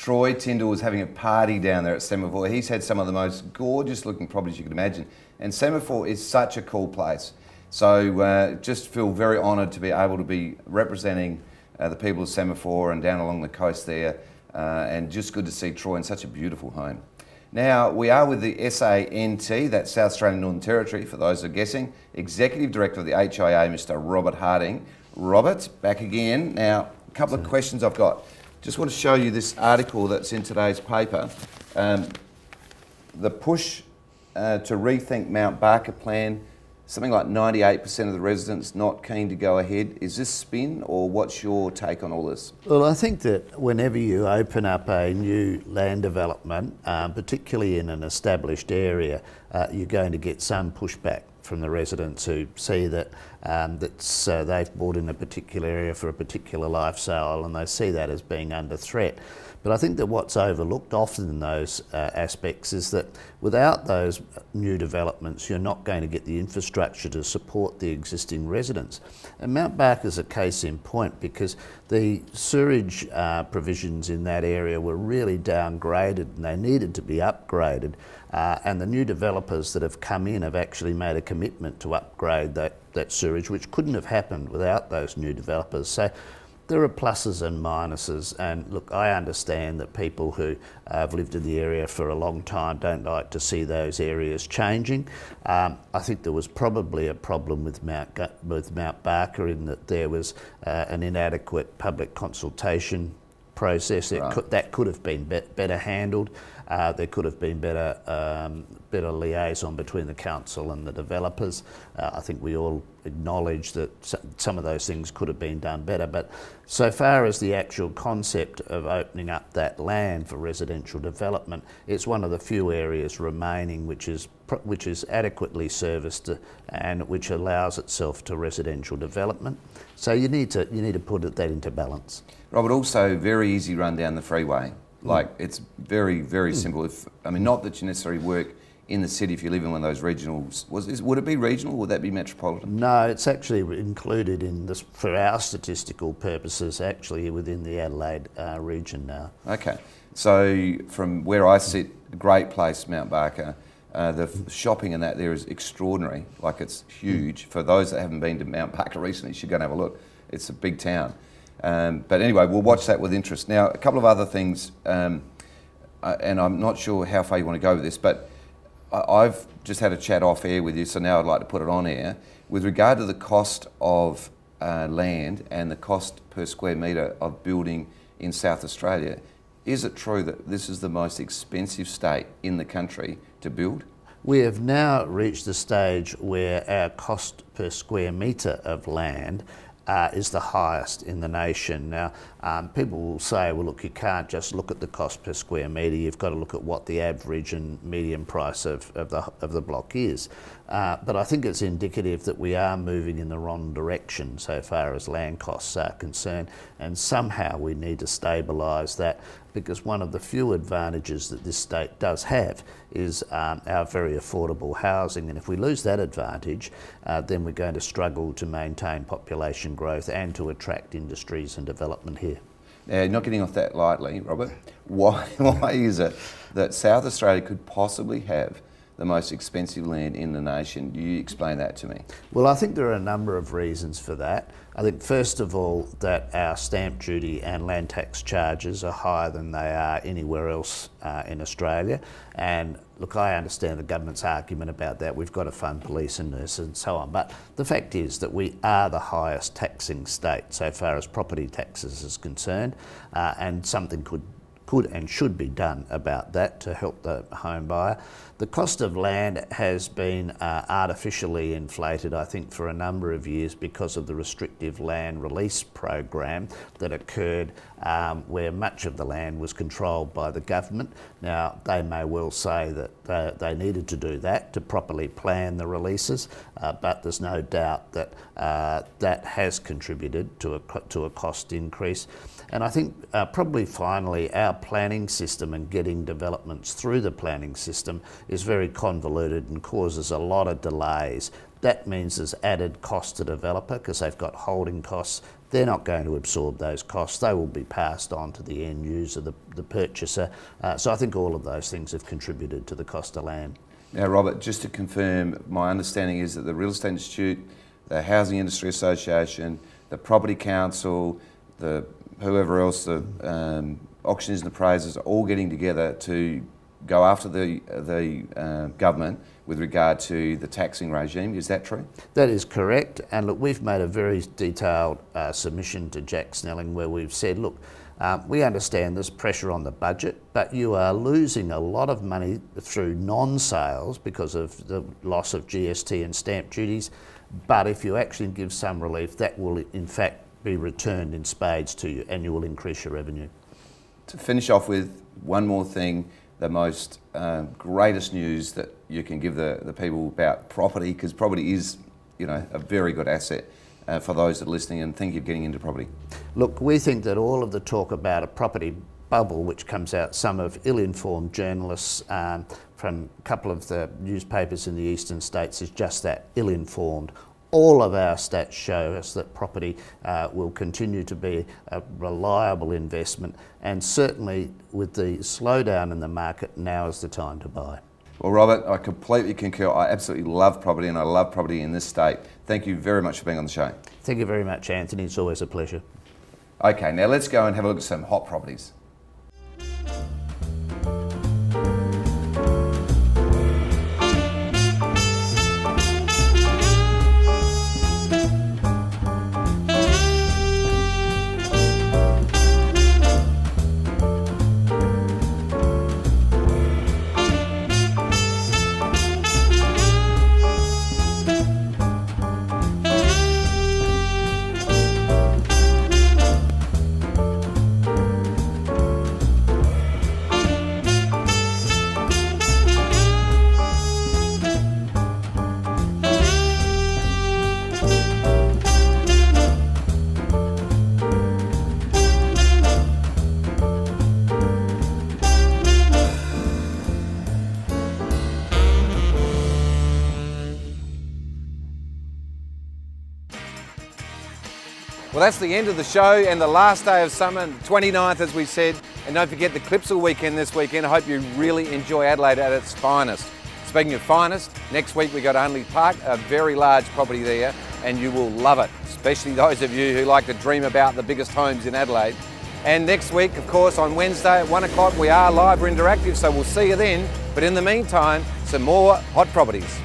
Troy Tyndall was having a party down there at Semaphore. He's had some of the most gorgeous looking properties you could imagine. And Semaphore is such a cool place. So just feel very honoured to be able to be representing the people of Semaphore and down along the coast there. And just good to see Troy in such a beautiful home. Now, we are with the SANT, that's South Australian Northern Territory, for those who are guessing, Executive Director of the HIA, Mr. Robert Harding. Robert, back again. Now, a couple of questions I've got. Just want to show you this article that's in today's paper. The push to rethink Mount Barker plan, something like 98% of the residents not keen to go ahead. Is this spin, or what's your take on all this? Well, I think that whenever you open up a new land development, particularly in an established area, you're going to get some pushback from the residents who see that they've bought in a particular area for a particular lifestyle, and they see that as being under threat. But I think that what's overlooked often in those aspects is that without those new developments, you're not going to get the infrastructure to support the existing residents. And Mount Barker is a case in point, because the sewerage provisions in that area were really downgraded and they needed to be upgraded. And the new developers that have come in have actually made a commitment to upgrade that sewerage, which couldn't have happened without those new developers. So there are pluses and minuses, and look, I understand that people who have lived in the area for a long time don't like to see those areas changing. I think there was probably a problem with Mount Barker in that there was an inadequate public consultation process. That could have been better handled. There could have been better liaison between the council and the developers. I think we all acknowledge that some of those things could have been done better, but so far as the actual concept of opening up that land for residential development, it's one of the few areas remaining which is adequately serviced and which allows itself to residential development. So you need to put that into balance. Robert, also very easy run down the freeway. Like, it's very, very simple. Not that you necessarily work in the city if you live in one of those regionals. Would it be regional, or would that be metropolitan? No, it's actually included in this, for our statistical purposes, actually within the Adelaide region now. Okay, so from where I sit, great place, Mount Barker. The shopping and that there is extraordinary. Like, it's huge. For those that haven't been to Mount Barker recently, you should go and have a look. It's a big town. But anyway, we'll watch that with interest. Now, a couple of other things, and I'm not sure how far you want to go with this, but I've just had a chat off air with you, so now I'd like to put it on air. With regard to the cost of land and the cost per square metre of building in South Australia, is it true that this is the most expensive state in the country to build? We have now reached the stage where our cost per square metre of land is the highest in the nation. Now, people will say, well, look, you can't just look at the cost per square metre, you've got to look at what the average and median price of the block is. But I think it's indicative that we are moving in the wrong direction so far as land costs are concerned, and somehow we need to stabilise that, because one of the few advantages that this state does have is our very affordable housing, and if we lose that advantage, then we're going to struggle to maintain population growth and to attract industries and development here. Now, not getting off that lightly, Robert, why is it that South Australia could possibly have the most expensive land in the nation? You explain that to me. Well, I think there are a number of reasons for that. I think first of all that our stamp duty and land tax charges are higher than they are anywhere else in Australia. And look, I understand the government's argument about that. We've got to fund police and nurses and so on. But the fact is that we are the highest taxing state so far as property taxes is concerned, and something could and should be done about that to help the home buyer. The cost of land has been artificially inflated, I think, for a number of years because of the restrictive land release program that occurred where much of the land was controlled by the government. Now, they may well say that they needed to do that to properly plan the releases, but there's no doubt that that has contributed to a cost increase. And I think probably finally our planning system and getting developments through the planning system is very convoluted and causes a lot of delays That means there's added cost to the developer because they've got holding costs. They're not going to absorb those costs. They will be passed on to the end user, the purchaser. So I think all of those things have contributed to the cost of land. Now, Robert, just to confirm, my understanding is that the Real Estate Institute, the Housing Industry Association, the Property Council, whoever else, the auctioneers and appraisers are all getting together to go after the government with regard to the taxing regime. Is that true? That is correct. And look, we've made a very detailed submission to Jack Snelling where we've said, look, we understand there's pressure on the budget, but you are losing a lot of money through non-sales because of the loss of GST and stamp duties. But if you actually give some relief, that will in fact be returned in spades to you and you will increase your revenue. To finish off with one more thing, the most greatest news that you can give the people about property, because property is, you know, a very good asset for those that are listening and think of getting into property. Look, we think that all of the talk about a property bubble, which comes out some of ill-informed journalists from a couple of the newspapers in the eastern states, is just that, ill-informed. All of our stats show us that property will continue to be a reliable investment, and certainly with the slowdown in the market, now is the time to buy. Well, Robert, I completely concur. I absolutely love property, and I love property in this state. Thank you very much for being on the show. Thank you very much, Anthony. It's always a pleasure. Okay, now let's go and have a look at some hot properties. Well, that's the end of the show and the last day of summer, 29th as we said. And don't forget the Clipsal weekend this weekend. I hope you really enjoy Adelaide at its finest. Speaking of finest, next week we go to Unley Park, a very large property there, and you will love it, especially those of you who like to dream about the biggest homes in Adelaide. And next week, of course, on Wednesday at 1 o'clock, we are live or interactive, so we'll see you then. But in the meantime, some more hot properties.